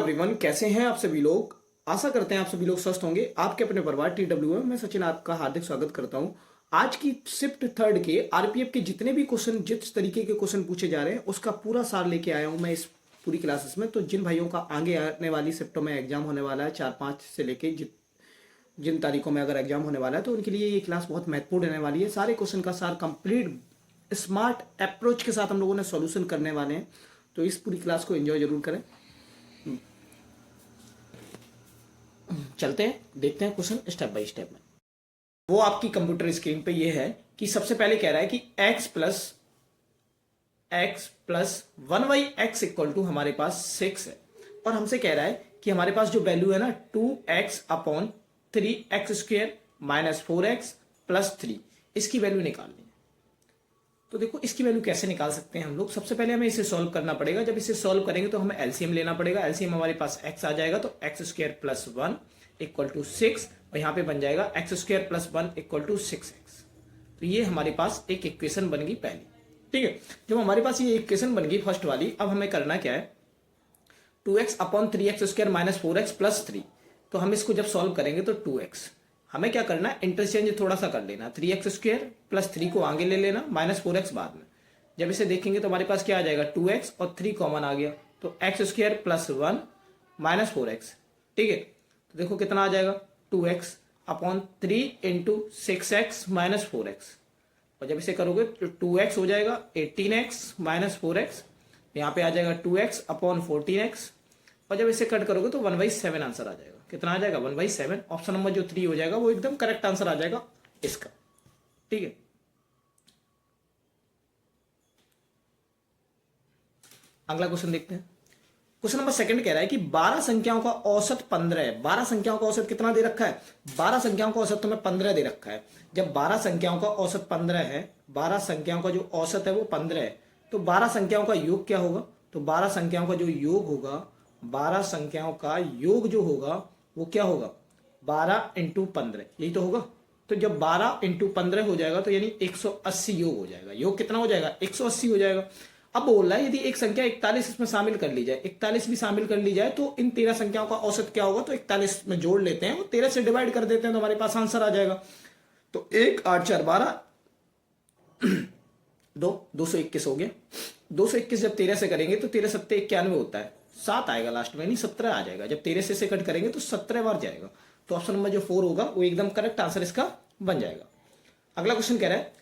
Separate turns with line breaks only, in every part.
Everyone, कैसे हैं आप सभी लोग। आशा करते हैं आप सभी लोग स्वस्थ होंगे। आपके अपने परिवार TW में मैं सचिन आपका हार्दिक स्वागत करता हूं। आज की शिफ्ट थर्ड के आरपीएफ के जितने भी क्वेश्चन, जिस तरीके के क्वेश्चन पूछे जा रहे हैं, उसका पूरा सार लेके आया हूं मैं इस पूरी क्लासेस में। तो जिन भाइयों का आगे आने वाली शिफ्टों में एग्जाम होने वाला है 4-5 से लेके जिन तारीखों में अगर एग्जाम होने वाला है, तो उनके लिए ये क्लास बहुत महत्वपूर्ण रहने वाली है। सारे क्वेश्चन का सार कंप्लीट स्मार्ट अप्रोच के साथ हम लोगों ने सॉल्यूशन करने वाले हैं। तो इस पूरी क्लास को एंजॉय जरूर करें। चलते हैं, देखते हैं क्वेश्चन स्टेप बाय स्टेप में। वो आपकी कंप्यूटर स्क्रीन पे ये है कि सबसे पहले कह रहा है कि x plus 1/x equal to हमारे पास 6 है, और हमसे कह रहा है कि हमारे पास जो वैल्यू है ना 2x upon 3x square minus 4x plus 3, इसकी वैल्यू निकालनी है। तो देखो इसकी वैल्यू कैसे निकाल सकते हैं हम लोग। सबसे पहले हमें इसे सॉल्व करना पड़ेगा। जब इसे सॉल्व करेंगे तो हमें एलसीएम लेना पड़ेगा। एलसीएम हमारे पास x आ जाएगा, तो x square plus 1 equal to 6, और यहाँ पे बन जाएगा x square plus 1 equal to 6x। तो ये हमारे पास एक इक्वेशन बन गई पहली। ठीक है, जब हमारे पास ये इक्वेशन बन गई फर्स्ट वाली, अब हमें करना क्या है, 2x upon 3x square minus 4x plus 3। तो हम इसको जब सॉल्व करेंगे तो 2x, हमें क्या करना है, इंटरचेंज थोड़ा सा कर लेना। 3x स्क्वायर प्लस 3 को आगे ले लेना, माइनस 4x बाद में। जब इसे देखेंगे तो हमारे पास क्या आ जाएगा, 2x और 3 कॉमन आ गया, तो x square plus 1 minus 4x। ठीक है, तो देखो कितना आ जाएगा, 2x upon 3 into 6x minus 4x। और जब इसे करोगे तो 2x हो जाएगा 18x माइनस 4x, यहाँ पे आ जाएगा 2x अपॉन 14x, और जब इसे कट करोगे तो 1/7 आंसर आ जाएगा। कितना आ जाएगा, 1/7। ऑप्शन नंबर जो 3 हो जाएगा वो एकदम करेक्ट आंसर आ जाएगा इसका। ठीक है, अगला क्वेश्चन देखते हैं। क्वेश्चन नंबर सेकंड कह रहा है कि 12 संख्याओं का औसत 15 है। 12 संख्याओं का औसत कितना दे रखा है, 12 संख्याओं का औसत तुम्हें 15 दे रखा है। जब 12 संख्याओं का औसत 15 है, 12 संख्याओं का जो औसत है वो 15 है, तो 12 संख्याओं का योग क्या होगा, तो 12 संख्याओं का जो योग होगा, 12 संख्याओं का योग जो होगा वो क्या होगा, 12 इंटू 15, यही तो होगा। तो जब 12 इंटू 15 हो जाएगा तो यानी 180 योग हो जाएगा। योग कितना हो जाएगा, 180 हो जाएगा। अब बोल रहा है यदि एक संख्या 41 इसमें शामिल कर ली जाए, 41 भी शामिल कर ली जाए, तो इन 13 संख्याओं का औसत क्या होगा, तो 41 में जोड़ लेते हैं, वो 13 से डिवाइड कर देते हैं, तो हमारे पास आंसर आ जाएगा। तो 1 8 4 12 221 हो गया। 221 जब 13 से करेंगे तो 13 7 91 होता है, 7 आएगा लास्ट में, नहीं 17 आ जाएगा। जब 13 से कट करेंगे तो 17 बार जाएगा। तो ऑप्शन नंबर जो 4 होगा वो एकदम करेक्ट आंसर इसका बन जाएगा। अगला क्वेश्चन कह रहा है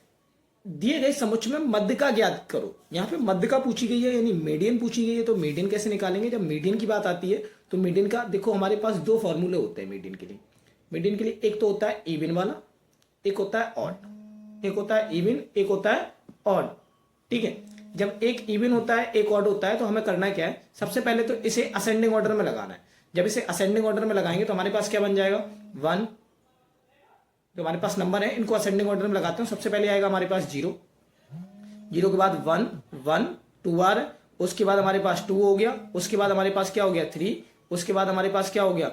दिए गए समुच्चय में मध्य का ज्ञात करो। यहाँ पे मध्य का पूछी गई है, यानी मीडियन पूछी गई है। तो मीडियन कैसे निकालेंगे, जब मीडियन की बात आती है तो मीडियन का देखो हमारे पास 2 फॉर्मूले होते हैं मीडियन के लिए। मीडियन के लिए एक तो होता है इवन वाला, एक होता है ऑड। एक होता है इवन, एक होता है ऑड। ठीक है, जब एक इवन होता है एक ऑड होता है, तो हमें करना क्या है, सबसे पहले तो इसे असेंडिंग ऑर्डर में लगाना है। जब इसे असेंडिंग ऑर्डर में लगाएंगे तो हमारे पास क्या बन जाएगा, 1, जो हमारे पास नंबर है इनको असेंडिंग ऑर्डर में लगाते हैं। सबसे पहले आएगा हमारे पास 0, 0 के बाद 1 1 2 बार, उसके बाद हमारे पास 2 हो गया, उसके बाद हमारे पास क्या हो गया 3, उसके बाद हमारे पास क्या हो गया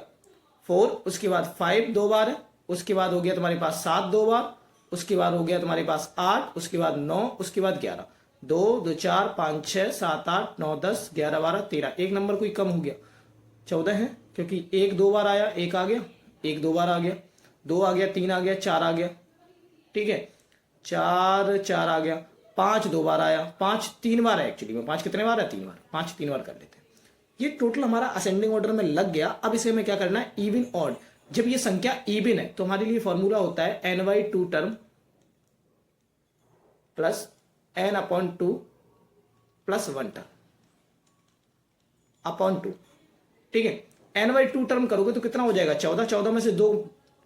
4, उसके बाद 5 2 बार है, उसके बाद हो गया तुम्हारे पास 7 2 बार, उसके बाद हो गया तुम्हारे पास 8, उसके बाद 9, उसके बाद 11, 2 2 4 5 6 7 8 9 10 11 12 13, एक नंबर कोई कम हो गया, 14 है, क्योंकि 1 2 बार आया, 1 आ गया, 1 2 बार आ गया, 2 आ गया, 3 आ गया, 4 आ गया। ठीक है, 4 4 आ गया, 5 2 बार आया, 5 3 बार है एक्चुअली में। 5 कितने बार है, 3 बार। 5 3 बार कर लेते हैं। ये टोटल हमारा असेंडिंग ऑर्डर में लग गया। अब इसे हमें क्या करना है, इवन ऑड। जब ये संख्या इवन है तो हमारे लिए फॉर्मूला होता है n/2 term plus n/2 plus 1 term upon 2। ठीक है, n/2 टर्म करोगे तो कितना हो जाएगा, 14, 14 में से 2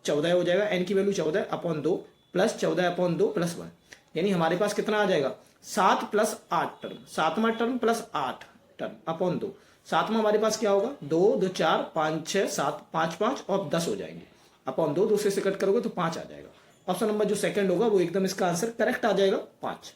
14 हो जाएगा, n की value 14 upon 2 plus 14 upon 2 plus 1, यानी हमारे पास कितना आ जाएगा, 7 प्लस 8 टर्म, 7वां टर्म प्लस 8 टर्म अपॉन 2। 7वां हमारे पास क्या होगा, 2 2 4 5 6 7 5 5 और 10 हो जाएंगे अपॉन 2, 2 से कट करोगे तो 5 आ जाएगा। ऑप्शन नंबर जो सेकंड होगा वो एकदम इसका आंसर करेक्ट आ जाएगा, 5।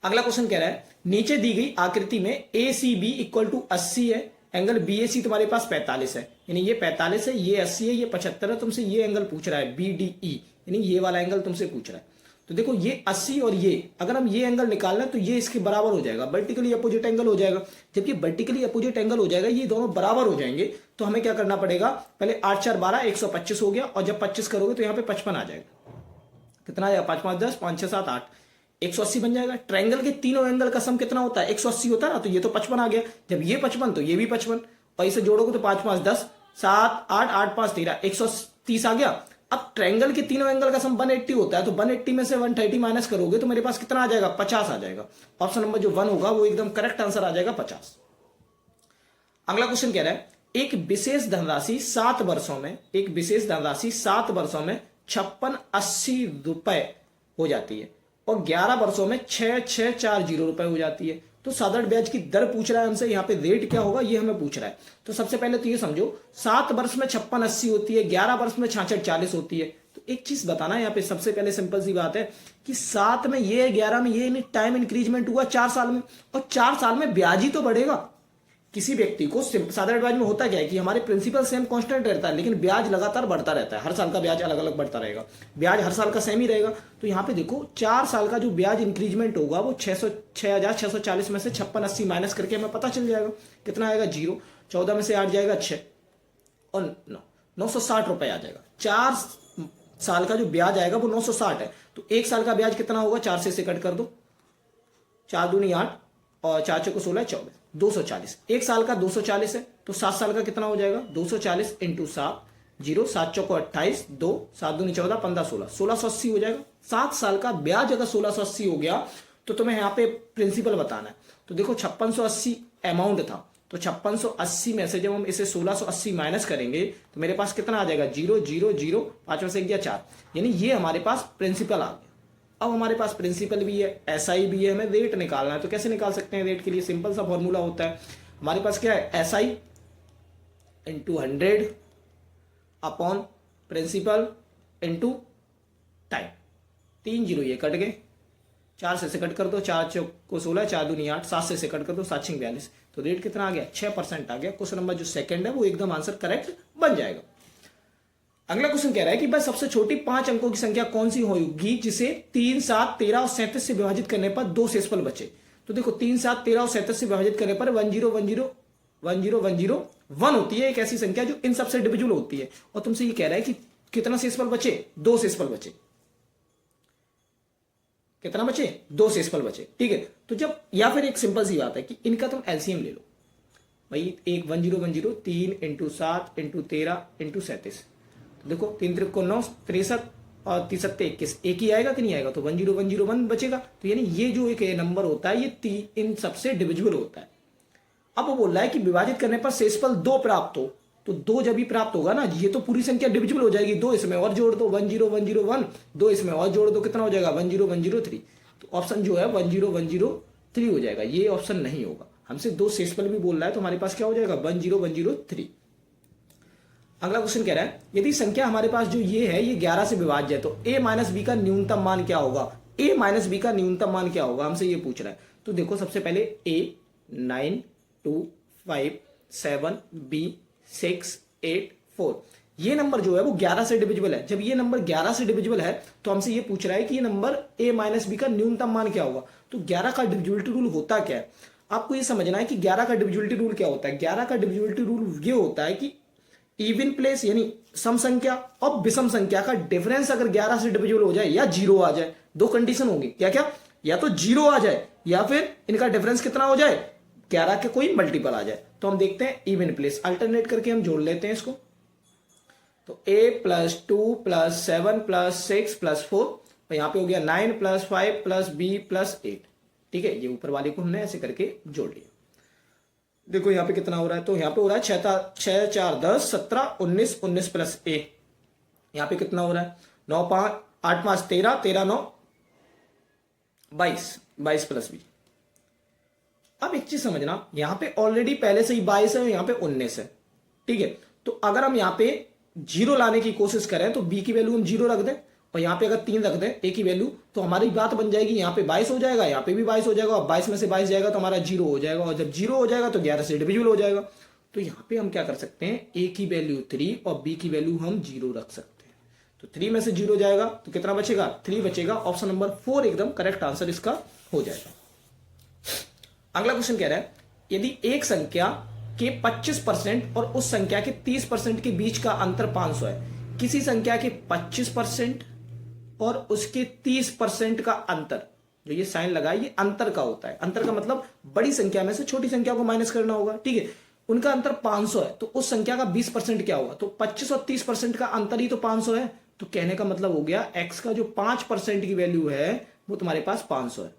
अगला क्वेश्चन कह रहा है नीचे दी गई आकृति में ACB इक्वल टू 80 है, एंगल BAC तुम्हारे पास 45 है, यानी ये 45 है, ये 80 है, ये 75 है। तुमसे ये एंगल पूछ रहा है BDE, यानी ये वाला एंगल तुमसे पूछ रहा है। तो देखो ये 80 और ये अगर हम ये एंगल निकाल लें तो ये इसके बराबर हो जाएगा, वर्टिकली अपोजिट एंगल हो जाएगा। जब ये वर्टिकली अपोजिट एंगल हो जाएगा, ये दोनों बराबर हो जाएंगे, तो हमें क्या करना पड़ेगा, पहले 8 4 12 125 हो गया, और जब 25 करोगे तो यहाँ पे 55 आ जाएगा। कितना आएगा, 5 5 10 5 6 7 8, 180 बन जाएगा। ट्रायंगल के तीनों एंगल का सम कितना होता है, 180 होता है ना, तो ये तो 55 आ गया। जब ये 55 तो ये भी 55, और इसे जोड़ोगे तो 5 5 10 7 8 8 5 13, 130 आ गया। अब ट्रायंगल के तीनों एंगल का सम 180 होता है, तो 180 में से 130 माइनस करोगे तो मेरे पास कितना आ जाएगा, 50 आ जाएगा। ऑप्शन नंबर जो 1 होगा वो एकदम करेक्ट आंसर आ जाएगा, 50। अगला क्वेश्चन कह रहा है एक विशेष धनराशि 7 वर्षों में, एक विशेष धनराशि 7 वर्षों में 5680 रुपए हो जाती है, और 11 वर्षों में 6640 रुपए हो जाती है। तो साधारण ब्याज की दर पूछ रहा है हमसे, यहाँ पे रेट क्या होगा ये हमें पूछ रहा है। तो सबसे पहले तो ये समझो, 7 वर्ष में 5680 होती है, 11 वर्ष में 6640 होती है। तो एक चीज बताना है यहाँ पे, सबसे पहले सिंपल सी बात है कि 7 में ये, 11 में ये, टाइम इंक्रीजमेंट हुआ 4 साल में, और 4 साल में ब्याज ही तो बढ़ेगा। किसी व्यक्ति को साधारण ब्याज में होता क्या है कि हमारे प्रिंसिपल सेम कांस्टेंट रहता है, लेकिन ब्याज लगातार बढ़ता रहता है, हर साल का ब्याज अलग अलग बढ़ता रहेगा, ब्याज हर साल का सेम ही रहेगा। तो यहाँ पे देखो 4 साल का जो ब्याज इंक्रीजमेंट होगा वो 6640 में से 5680 माइनस करके हमें पता चल जाएगा कितना आएगा, 0। 14 में से 8 जाएगा 6, और 960 रुपए आ जाएगा। 4 साल का जो ब्याज आएगा वो 960 है। तो 1 साल का ब्याज कितना होगा, 4 से कट कर दो, 4 दूनी 8 और 4 चौको 16 24, 240। 1 साल का 240 है, तो 7 साल का कितना हो जाएगा, 240 इंटू 7, 0, 7 चौको 28, 2, 7 दूनी 14 15 16, 1680 हो जाएगा। 7 साल का ब्याज अगर 1680 हो गया तो तुम्हें यहाँ पे प्रिंसिपल बताना है। तो देखो 5680 अमाउंट था, तो 5680 में से जब हम इसे 1680 माइनस करेंगे तो मेरे पास कितना आ जाएगा, 0 0 0, 5 में से 1 गया 4, यानी ये हमारे पास प्रिंसिपल आ गया। अब हमारे पास प्रिंसिपल भी है, एसआई भी है, हमें रेट निकालना है। तो कैसे निकाल सकते हैं रेट के लिए, सिंपल सा फॉर्मूला होता है हमारे पास, क्या है, SI into 100 upon principal into time. 3 zero ये कट गए, 4 से कट कर दो, 4 चौक को 16, 4 दूनी 8, 7 से कट कर दो, 7 6 42, तो रेट कितना आ गया, 6% आ गया। क्वेश्चन नंबर जो सेकंड है वो एकदम आंसर करेक्ट बन जाएगा। अगला क्वेश्चन कह रहा है कि भाई सबसे छोटी 5 अंकों की संख्या कौन सी होगी जिसे 3 7 13 और 37 से विभाजित करने पर 2 शेषफल बचे। तो देखो 3 7 13 और 37 से विभाजित करने पर 1 0 1 0 1 0 1 0 1 होती है, एक ऐसी संख्या जो इन सबसे डिविजिबल होती है। और तुमसे ये कह रहा है कि कितना शेषफल बचे, 2 शेषफल बचे। कितना बचे, 2 शेषफल बचे, ठीक है। तो जब, या फिर एक सिंपल सी बात है कि इनका तुम एलसीएम ले लो भाई, एक 1 0 1 0 3 इंटू 7 इंटू 13 इंटू 37, देखो 3 त्रिक को 9, 63 और 3 सत्ते 21, एक ही आएगा कि नहीं आएगा, तो 1 0 1 0 1 बचेगा। तो यानी ये जो एक नंबर होता है ये इन सबसे डिविजिबल होता है। अब वो बोल रहा है कि विभाजित करने पर शेषफल 2 प्राप्त हो, तो 2 जब भी प्राप्त होगा ना, ये तो पूरी संख्या डिविजिबल हो जाएगी। 2 इसमें और जोड़ दो, 1 0 1 0 1, 2 इसमें और जोड़ दो, कितना हो जाएगा, 1 0 1 0 3। तो ऑप्शन जो है 1 0 1 0 3 हो जाएगा, ये ऑप्शन नहीं होगा। हमसे 2 शेषफल भी बोल रहा है, तो हमारे पास क्या हो जाएगा, 1 0 1 0 3। अगला क्वेश्चन कह रहा है यदि संख्या हमारे पास जो ये है ये 11 से विभाज्य है, तो a माइनस बी का न्यूनतम मान क्या होगा, a माइनस बी का न्यूनतम मान क्या होगा, हमसे ये पूछ रहा है। तो देखो सबसे पहले a 9 2 5 7 b 6 8 4, ये नंबर जो है वो 11 से डिविजिबल है। जब ये नंबर 11 से डिविजिबल है तो हमसे ये पूछ रहा है कि ये नंबर a माइनस बी का न्यूनतम मान क्या होगा। तो 11 का डिविजिबिलिटी रूल होता क्या है, आपको ये समझना है कि 11 का डिविजिबिलिटी रूल क्या होता है। 11 का डिविजिबिलिटी रूल ये होता है कि इवन प्लेस यानी सम संख्या और विषम संख्या का डिफरेंस अगर 11 से डिविजिबल हो जाए या 0 आ जाए, 2 कंडीशन होगी, क्या क्या, या तो 0 आ जाए या फिर इनका डिफरेंस कितना हो जाए, 11 के कोई मल्टीपल आ जाए। तो हम देखते हैं इवन प्लेस, अल्टरनेट करके हम जोड़ लेते हैं इसको। तो a plus 2 plus 7 plus 6 plus 4, और यहां पे हो गया 9 प्लस 5 प्लस b प्लस 8, ठीक है। ये ऊपर वाले को हमने ऐसे करके जोड़ लिया। देखो यहाँ पे कितना हो रहा है, तो यहाँ पे हो रहा है 6 4 10 17 19 19 प्लस a, यहाँ पे कितना हो रहा है 9 5 8 5 13 13 9 22 22 प्लस b। अब एक चीज समझना, यहाँ पे ऑलरेडी पहले से ही 22 है, यहाँ पे 19 है, ठीक है। तो अगर हम यहाँ पे 0 लाने की कोशिश करें तो b की वैल्यू हम 0 रख दें, और यहाँ पे अगर 3 रख दें a की वैल्यू, तो हमारी बात बन जाएगी, यहाँ पे 22 हो जाएगा, यहाँ पे भी 22 हो जाएगा, और 22 में से 22 जाएगा तो हमारा 0 हो जाएगा, और जब 0 हो जाएगा तो 11 से डिविजिबल हो जाएगा। तो यहाँ पे हम क्या कर सकते हैं, a की वैल्यू 3 और b की वैल्यू हम 0 रख सकते हैं। तो 3 में से 0 जाएगा तो कितना बचेगा, 3 बचेगा। ऑप्शन नंबर 4 एकदम करेक्ट आंसर इसका हो जाएगा। अगला क्वेश्चन कह रहा है यदि एक संख्या के 25% और उस संख्या के 30% के बीच का अंतर 500 है, किसी संख्या के 25% और उसके 30% का अंतर, जो ये साइन लगा है ये अंतर का होता है। अंतर का मतलब बड़ी संख्या में से छोटी संख्या को माइनस करना होगा, ठीक है। उनका अंतर 500 है तो उस संख्या का 20% क्या होगा, तो 25 और 30% का अंतर ही तो 500 है। तो कहने का मतलब हो गया x का जो 5% की वैल्यू है वो तुम्हारे पास 500 है,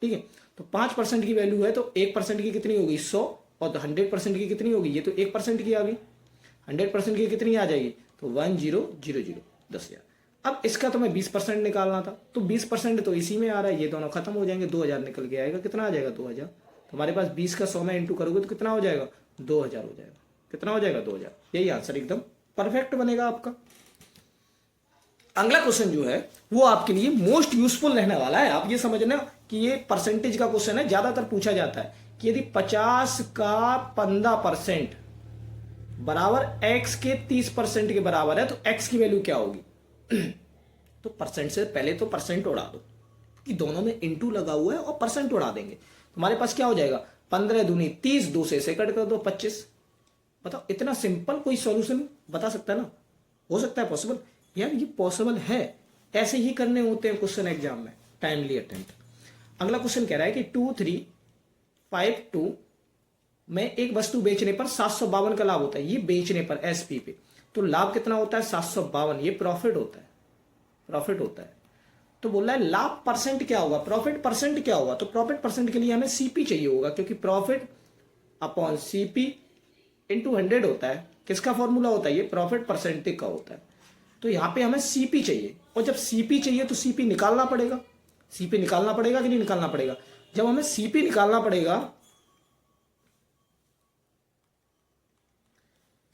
ठीक है। तो 5% की वैल्यू है तो 1% की कितनी होगी 100, और 100% की कितनी होगी, ये तो 1% की आ गई, 100% की कितनी आ जाएगी, तो 1000 10,000। अब इसका तो मैं 20% निकालना था, तो 20% तो इसी में आ रहा है, ये दोनों खत्म हो जाएंगे, 2000 निकल के आएगा, कितना आ जाएगा 2000। तुम्हारे पास 20 का 100 में इंटू करोगे तो कितना हो जाएगा 2000 हो जाएगा, कितना हो जाएगा 2000। यही आंसर एकदम परफेक्ट बनेगा आपका। अगला क्वेश्चन जो है वो आपके लिए मोस्ट यूजफुल रहने वाला है। आप ये समझना कि ये परसेंटेज का क्वेश्चन है, ज्यादातर पूछा जाता है कि यदि 50 का 15% बराबर x के 30% के बराबर है तो x की वैल्यू क्या होगी। तो परसेंट से पहले तो परसेंट उड़ा दो कि दोनों में इंटू लगा हुआ है और परसेंट उड़ा देंगे। तुम्हारे पास क्या हो जाएगा 15 दूनी 30, 2 से कट कर दो 25। बताओ इतना सिंपल कोई सॉल्यूशन बता सकता है ना, हो सकता है पॉसिबल, यार ये पॉसिबल है, ऐसे ही करने होते हैं क्वेश्चन एग्जाम में, टाइमली अटेम्प्ट। अगला क्वेश्चन कह रहा है कि 2352 में एक वस्तु बेचने पर 752 का लाभ होता है, ये बेचने पर एसपी पे, तो लाभ कितना होता है 752, ये प्रॉफिट होता है, प्रॉफिट होता है। तो बोल रहा है लाभ परसेंट क्या होगा, प्रॉफिट परसेंट क्या होगा, तो प्रॉफिट परसेंट के लिए हमें सीपी चाहिए होगा, क्योंकि प्रॉफिट अपॉन सीपी इंटू 100 होता है। किसका फॉर्मूला होता है, ये प्रॉफिट परसेंटेज का होता है। तो यहां पे हमें सीपी चाहिए, और जब सीपी चाहिए तो सीपी निकालना पड़ेगा। सीपी निकालना पड़ेगा कि नहीं निकालना पड़ेगा, जब हमें सीपी निकालना पड़ेगा,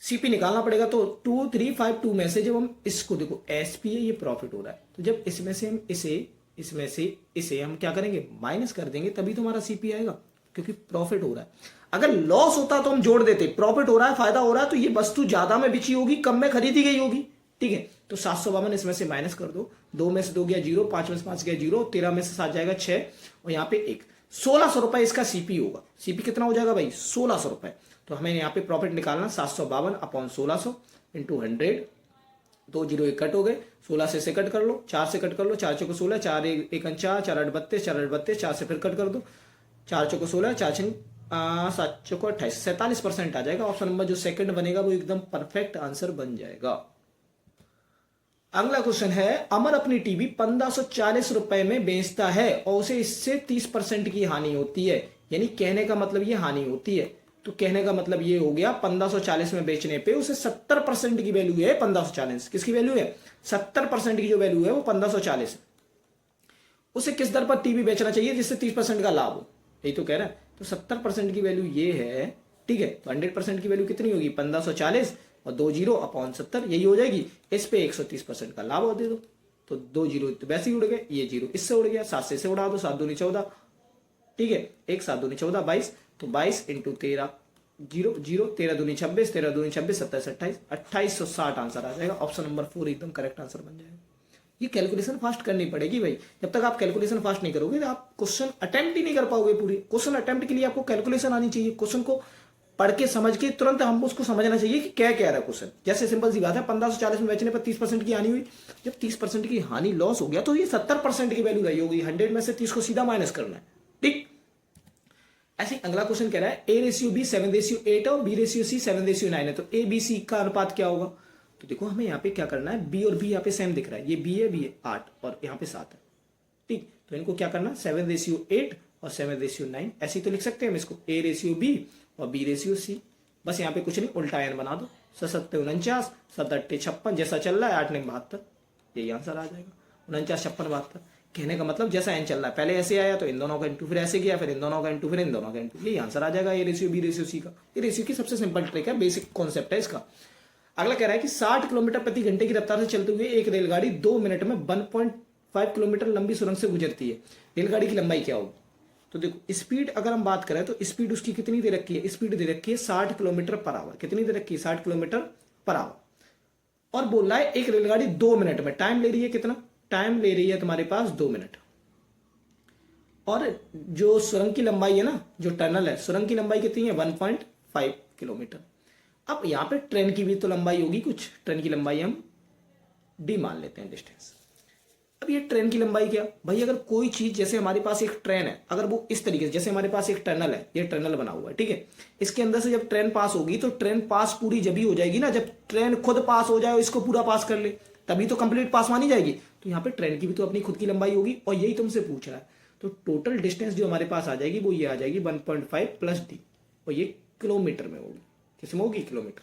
सीपी निकालना पड़ेगा तो 2352 में से जब हम इसको देखो एसपी है, ये प्रॉफिट हो रहा है, तो जब इसमें से हम इसमें से इसे हम क्या करेंगे माइनस कर देंगे, तभी तो हमारा सीपी आएगा, क्योंकि प्रॉफिट हो रहा है। अगर लॉस होता तो हम जोड़ देते, प्रॉफिट हो रहा है फायदा हो रहा है, तो ये वस्तु ज्यादा में बिची होगी, कम में खरीदी गई होगी, ठीक है। तो 752 इसमें से माइनस कर दो, 2 में से 2 गया 0, 5 में से 5 गया 0, 13 में से 7 जाएगा 6, और यहाँ पे 1, 1600 रुपए इसका सीपी होगा। सीपी कितना हो जाएगा भाई 1600 रुपए। तो हमें यहाँ पे प्रॉफिट निकालना 752 अपॉन 1600 इंटू 100, 2 0 1 कट हो गए, 16 से कट कर लो, 4 से कट कर लो, 4 चौको 16, 4 1 4, 4 8 32, 4 8 32, 4 से फिर कट कर दो, 4 चौको 16, 4 6 7 चौको 28, 47% आ जाएगा। ऑप्शन नंबर जो सेकंड बनेगा वो एकदम परफेक्ट आंसर बन जाएगा। अगला क्वेश्चन है अमर अपनी टीवी 1540 रुपए में बेचता है और उसे इससे 30% की हानि होती है, यानी कहने का मतलब ये हानि होती है, तो कहने का मतलब ये हो गया 1540 में बेचने पे उसे 70% की वैल्यू है 1540। किसकी वैल्यू है 70% की जो वैल्यू है वो 1540 है। उसे किस दर पर टीवी बेचना चाहिए जिससे 30% का लाभ हो, यही तो कह रहा है। तो 70% की वैल्यू ये है, ठीक है। तो 100% की वैल्यू कितनी होगी 1540 और 2 0 अपॉन 70, यही हो जाएगी। इस पे 130% का लाभ दे दो, तो 2 0 तो वैसे ही उड़ गए, ये 0 इससे उड़ गया, 7 से उड़ा दो, 7 दूनी 14, ठीक है, 1 7 दूनी 14 22, तो 22 इंटू 13 0 0, 13 दूनी 26, 13 दूनी 26, 27 28, 2860 आंसर आ जाएगा। ऑप्शन नंबर 4 एकदम करेक्ट आंसर बन जाएगा। ये कैलकुलेशन फास्ट करनी पड़ेगी भाई, जब तक आप कैलकुलेशन फास्ट नहीं करोगे तो आप क्वेश्चन अटेम्प्ट ही नहीं कर पाओगे। पूरी क्वेश्चन अटेम्प्ट के लिए आपको कैलकुलेशन आनी चाहिए, क्वेश्चन को पढ़ के समझ के तुरंत हमको उसको समझना चाहिए कि क्या कह रहा है क्वेश्चन। जैसे सिंपल सी बात है 1540 में बेचने पर 30% की हानि हुई, जब 30% की हानि लॉस हो गया तो ये 70% की वैल्यू रही होगी, 100 में से 30 को सीधा माइनस करना है, ठीक। ऐसे अगला क्वेश्चन कह रहा है A/B 7:8 और B/C 7:9 है, तो ABC का अनुपात क्या होगा। तो देखो हमें यहाँ पे क्या करना है, B और B यहाँ पे सेम दिख रहा है, ये B है 8 और यहाँ पे 7 है, ठीक। तो इनको क्या करना 7:8 और 7:9, ऐसे ही तो लिख सकते हैं हम इसको, A/B और B/C। बस यहाँ पे कुछ नहीं, उल्टा एन बना दो, 7 49, 7 8 56, जैसा चल रहा है 8 9 72, यही आंसर आ जाएगा 49 56 72। कहने का मतलब जैसा एन चल रहा है, पहले ऐसे आया तो इन दोनों का इंटू, फिर ऐसे गया, फिर इन दोनों का इंटू, फिर इन दोनों का इंटू, यही आंसर आ जाएगा A/B/C का। ये रेशियो की सबसे सिंपल ट्रिक है, बेसिक कॉन्सेप्ट है इसका। अगला कह रहा है कि 60 किलोमीटर प्रति घंटे की रफ्तार से चलते हुए एक रेलगाड़ी 2 मिनट में 1.5 किलोमीटर लंबी सुरंग से गुजरती है, रेलगाड़ी की लंबाई क्या होगी। तो देखो स्पीड अगर हम बात करें तो स्पीड उसकी कितनी दे रखी है, स्पीड दे रखी है 60 किलोमीटर पर आवर, कितनी दे रखी है 60 किलोमीटर पर आवर। और बोल रहा है एक रेलगाड़ी 2 मिनट में, टाइम ले रही है कितना, टाइम ले रही है तुम्हारे पास 2 मिनट। और जो सुरंग की लंबाई है ना, जो टनल है, सुरंग की लंबाई कितनी है 1.5 किलोमीटर। अब यहां पे ट्रेन की भी तो लंबाई होगी कुछ, ट्रेन की लंबाई हम डी मान लेते हैं डिस्टेंस। अब ये ट्रेन की लंबाई क्या भाई, अगर कोई चीज जैसे हमारे पास एक ट्रेन है, अगर वो इस तरीके से, जैसे हमारे पास एक टनल है, ये टनल बना हुआ है, ठीक है, इसके अंदर से जब ट्रेन पास होगी तो ट्रेन पास पूरी जब ही हो जाएगी ना, जब ट्रेन खुद पास हो जाए, इसको पूरा पास कर ले, तभी तो कंप्लीट पास मानी जाएगी। तो यहाँ पे ट्रेन की भी तो अपनी खुद की लंबाई होगी, और यही तुमसे पूछ रहा है। तो टोटल डिस्टेंस जो हमारे पास आ जाएगी वो ये आ जाएगी 1.5 प्लस डी, और ये किलोमीटर में होगी, किसमें होगी, किलोमीटर,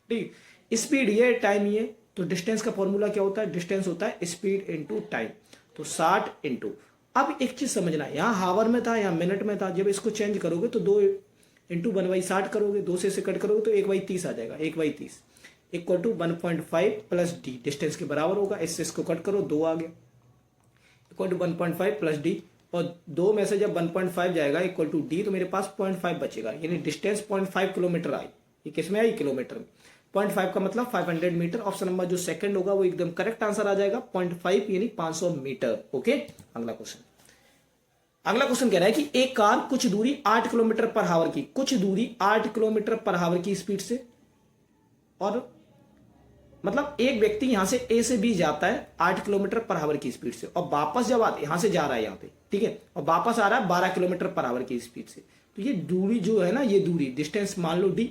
ठीक। स्पीड ये, टाइम ये, तो डिस्टेंस का फॉर्मूला क्या होता है, डिस्टेंस होता है स्पीड इंटू टाइम, तो 60 इंटू। अब एक चीज समझना, यहाँ हावर में था, यहाँ मिनट में था, जब इसको चेंज करोगे तो 2 इंटू 1/60 करोगे, 2 से कट करोगे तो 1/30 आ जाएगा, 1/30 equal to 1.5 plus D, distance के बराबर होगा। इससे इसको कट करो, 2 आ गया, इक्वल टू 1.5 प्लस डी, और 2 में से जब 1.5 जाएगा इक्वल टू डी, तो मेरे पास 0.5 बचेगा, यानी डिस्टेंस 0.5 किलोमीटर आई। ये किसमें आई, किलोमीटर में। 0.5 का मतलब 500 मीटर। ऑप्शन नंबर जो सेकंड होगा वो एकदम करेक्ट आंसर आ जाएगा, 0.5 यानी 500 मीटर। ओके, अगला क्वेश्चन। अगला क्वेश्चन कह रहा है कि एक कार कुछ दूरी 8 किलोमीटर पर हावर की, कुछ दूरी 8 किलोमीटर पर हावर की स्पीड से, और मतलब एक व्यक्ति यहां से ए से बी जाता है 8 किलोमीटर पर हावर की स्पीड से, और वापस जब यहां से जा रहा है यहाँ पे, ठीक है, और वापस आ रहा है 12 किलोमीटर पर हावर की स्पीड से। तो ये दूरी जो है ना, ये दूरी डिस्टेंस मान लो डी,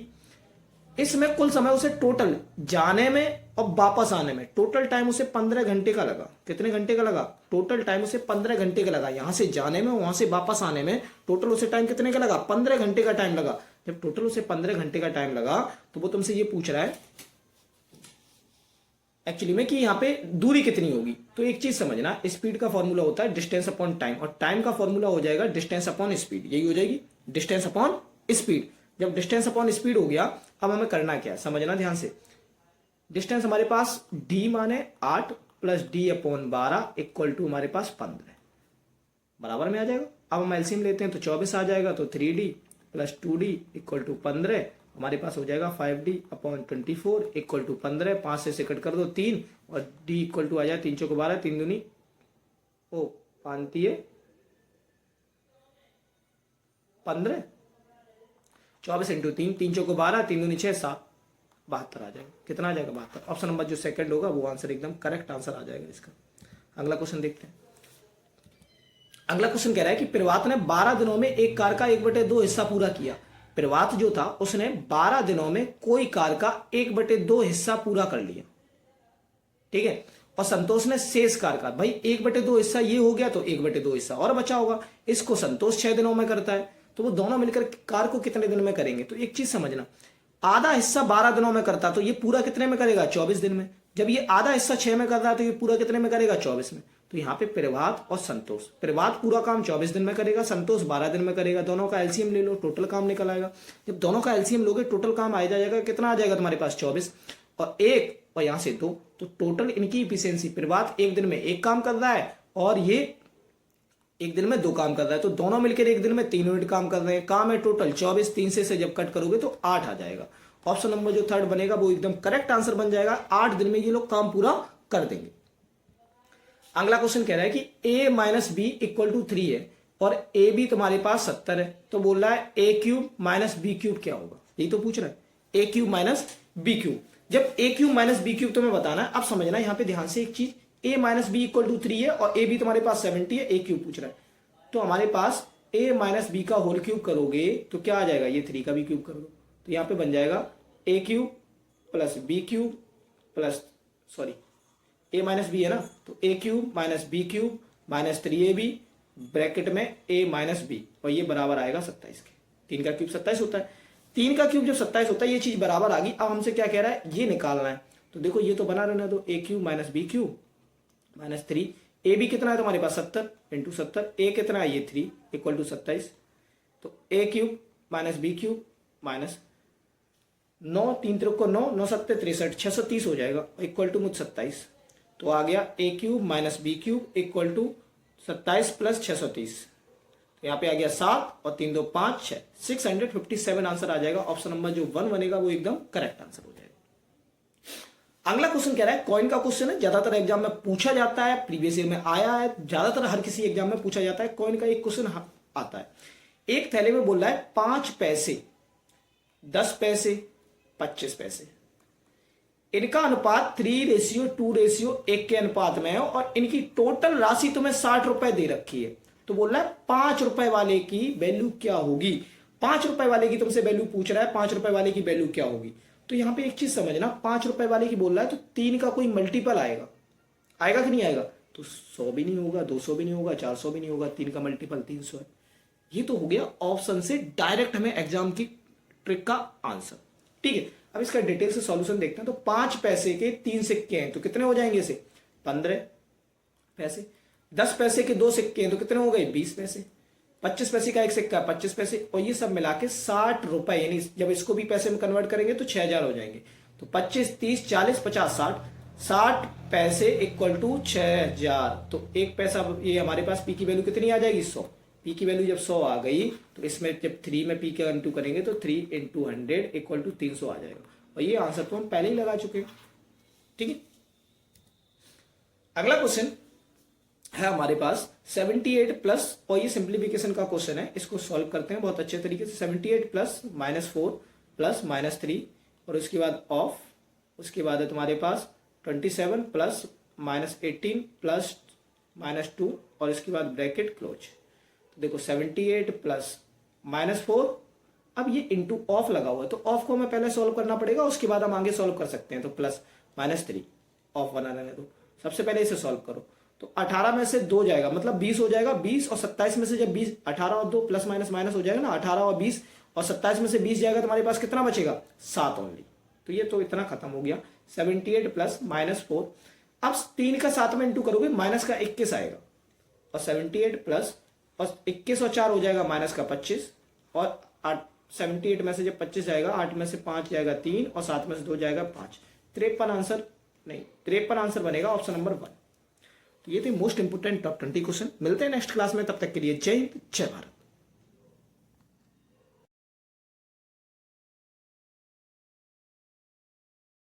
इसमें कुल समय उसे टोटल जाने में और वापस आने में, टोटल टाइम उसे 15 घंटे का लगा। कितने घंटे का लगा, टोटल टाइम उसे 15 घंटे का लगा, यहां से जाने में, वहां से वापस आने में टोटल उसे टाइम कितने का लगा, 15 घंटे का टाइम लगा। जब टोटल उसे 15 घंटे का टाइम लगा, तो वो तुमसे ये पूछ रहा है एक्चुअली में कि यहाँ पे दूरी कितनी होगी। तो एक चीज समझना, स्पीड का फॉर्मूला होता है डिस्टेंस अपॉन टाइम, और टाइम का फॉर्मूला हो जाएगा डिस्टेंस अपॉन स्पीड, यही हो जाएगी डिस्टेंस अपॉन स्पीड। जब डिस्टेंस अपॉन स्पीड हो गया, अब हमें करना क्या है, समझना ध्यान से। डिस्टेंस हमारे पास डी माने 8 plus D upon 12 equal to हमारे पास 15 बराबर में आ जाएगा। अब हम एलसीएम लेते हैं तो 24 आ जाएगा, तो 3d plus 2d equal to 15, हमारे पास हो जाएगा 5d अपॉन 24 इक्वल टू 15, 5 से कट कर दो 3, और d इक्वल टू आ जाए 3 चौको 12, 3 दूनी 15, 24 इंटू 3, 3 चौको 12, 3 दूनी 6, 7, 72 आ जाएगा। कितना आ जाएगा, 72। ऑप्शन नंबर जो सेकंड होगा वो आंसर एकदम करेक्ट आंसर आ जाएगा इसका। अगला क्वेश्चन देखते हैं। अगला क्वेश्चन कह रहा है कि प्रभात ने 12 दिनों में एक कार का 1/2 हिस्सा पूरा किया। प्रभात जो था उसने 12 दिनों में कोई कार का 1/2 हिस्सा पूरा कर लिया, ठीक है, और संतोष ने शेष कार का, भाई 1/2 हिस्सा ये हो गया, तो 1/2 हिस्सा और बचा होगा। इसको संतोष 6 दिनों में करता है, तो वो दोनों मिलकर कार को कितने दिन में करेंगे। तो एक चीज समझना, आधा हिस्सा 12 दिनों में करता, तो ये पूरा कितने में करेगा, 24 दिन में। जब ये आधा हिस्सा 6 में कर रहा है, तो ये पूरा कितने में करेगा, 24 में। तो यहाँ पे प्रभात और संतोष, प्रभात पूरा काम 24 दिन में करेगा, संतोष 12 दिन में करेगा। दोनों का एलसीएम ले लो, टोटल काम निकल आएगा। जब दोनों का एलसीएम लोगे, टोटल काम आ जाएगा, कितना आ जाएगा तुम्हारे पास, 24 और 1 और यहाँ से 2, तो टोटल इनकी इफिशियंसी, प्रभात एक दिन में 1 काम कर रहा है और ये एक दिन में 2 काम कर रहा है, तो दोनों मिलकर एक दिन में 3 यूनिट काम कर रहे हैं। काम है टोटल 24, 3 से जब कट करोगे तो 8 आ जाएगा। ऑप्शन नंबर जो थर्ड बनेगा वो एकदम करेक्ट आंसर बन जाएगा, 8 दिन में ये लोग काम पूरा कर देंगे। अगला क्वेश्चन कह रहा है कि a minus B equal to 3 है और ए बी तुम्हारे पास 70 है, तो बोल रहा है ए क्यूब माइनस बी क्यूब क्या होगा, यही तो पूछ रहा है, ए क्यूब माइनस बी क्यूब। जब ए क्यूब माइनस बी क्यूब तुम्हें बताना है, अब समझना यहाँ पे ध्यान से एक चीज, a minus B equal to 3 है और ए बी तुम्हारे पास 70 है, ए क्यूब पूछ रहा है, तो हमारे पास a माइनस बी का होल क्यूब करोगे तो क्या आ जाएगा, ये 3 का भी क्यूब करोगे, तो यहाँ पे बन जाएगा A cube plus B cube plus, sorry a minus B है ना, तो A cube minus B cube minus 3ab bracket में a माइनस बी, और ये बराबर आएगा 27 के। 3 का क्यूब 27 होता है, 3 का क्यूब जब 27 होता है, ये चीज बराबर आ गई। अब हमसे क्या कह रहा है, ये निकालना है, तो देखो ये तो बना रहना दो, A cube minus B cube minus 3, A B कितना है तुम्हारे पास 70 इंटू 70, ए कितना है ये 3 इक्वल टू 27, तो A cube minus B cube minus 9, 3 त्रिक को 9, 9 7 63, 630 हो जाएगा इक्वल टू मुझ 27, तो आ गया A cube minus B cube equal to 27 plus 630, तो यहाँ पे आ गया 7 और 3 2 5 6, 657 आंसर आ जाएगा। ऑप्शन नंबर जो 1 बनेगा वो एकदम करेक्ट आंसर हो जाएगा। अगला क्वेश्चन कह रहा है, कॉइन का क्वेश्चन है, ज्यादातर एग्जाम में पूछा जाता है, प्रीवियस ईयर में आया है, ज्यादातर हर किसी एग्जाम में पूछा जाता है। कॉइन का एक क्वेश्चन आता है, एक थैले में बोल रहा है 5 पैसे, 10 पैसे, 25 पैसे, इनका अनुपात 3:2:1 के अनुपात में है और इनकी टोटल राशि तुम्हें 60 रुपए दे रखी है। तो बोल रहा है 5 रुपए वाले की वैल्यू क्या होगी। 5 रुपए वाले की तुमसे वैल्यू पूछ रहा है, 5 रुपए वाले की वैल्यू क्या होगी। तो यहां पे एक चीज समझना, 5 रुपए वाले की बोल रहा है तो 3 का कोई मल्टीपल आएगा, आएगा कि नहीं आएगा। तो 100 भी नहीं होगा, 200 भी नहीं होगा, 400 भी नहीं होगा, 3 का मल्टीपल 300 है। ये तो हो गया ऑप्शन से डायरेक्ट हमें एग्जाम की ट्रिक का आंसर। ठीक है, अब इसका डिटेल से सॉल्यूशन देखते हैं। तो 5 पैसे के 3 सिक्के हैं तो कितने हो जाएंगे इसे, 15 पैसे। 10 पैसे के 2 सिक्के हैं तो कितने हो गए, 20 पैसे। 25 पैसे का एक सिक्का, 25 पैसे, और ये सब मिला के 60 रुपए, यानी जब इसको भी पैसे में कन्वर्ट करेंगे तो 6000 हो जाएंगे। तो 25, 30, 40, 50, 60 पैसे इक्वल टू 6000। तो एक पैसा, ये हमारे पास पी की वैल्यू कितनी आ जाएगी, 100। पी की वैल्यू जब 100 आ गई तो इसमें जब 3 में पी का इंटू करेंगे तो 3 × 100 इक्वल टू 300 आ जाएगा। और ये आंसर तो हम पहले ही लगा चुके हैं। ठीक है, अगला क्वेश्चन है हमारे पास 78 प्लस, और ये सिंप्लीफिकेशन का क्वेश्चन है, इसको सॉल्व करते हैं बहुत अच्छे तरीके से। 78 प्लस -4 प्लस -3 और उसके बाद ऑफ, उसके बाद है तुम्हारे पास 27 प्लस -18 प्लस -2 और इसके बाद ब्रैकेट क्लोज। तो देखो 78 प्लस -4, अब ये इंटू ऑफ लगा हुआ है तो ऑफ को हमें पहले सॉल्व करना पड़ेगा, उसके बाद हम आगे सॉल्व कर सकते हैं। तो प्लस -3 ऑफ बना रहने दो, सबसे पहले इसे सॉल्व करो। तो 18 में से 2 जाएगा, मतलब 20 हो जाएगा। 20 और 27 में से जब 20, 18 और 2 प्लस माइनस माइनस हो जाएगा ना, 18 और 20 और 27 में से 20 जाएगा, तुम्हारे पास कितना बचेगा, 7 ओनली। तो ये तो इतना खत्म हो गया। 78 प्लस -4, अब 3 का 7 में इंटू करोगे, माइनस का 21 आएगा, और 78 प्लस और 21 और 4 हो जाएगा माइनस का 25, और 78 में से जब 25 जाएगा, 8 में से 5 जाएगा 3 और 7 में से 2 जाएगा 5। 53 आंसर नहीं, 53 आंसर बनेगा ऑप्शन नंबर 1। तो ये थे मोस्ट इंपोर्टेंट टॉप 20 क्वेश्चन। मिलते हैं नेक्स्ट क्लास में, तब तक के लिए जय हिंद, जय भारत।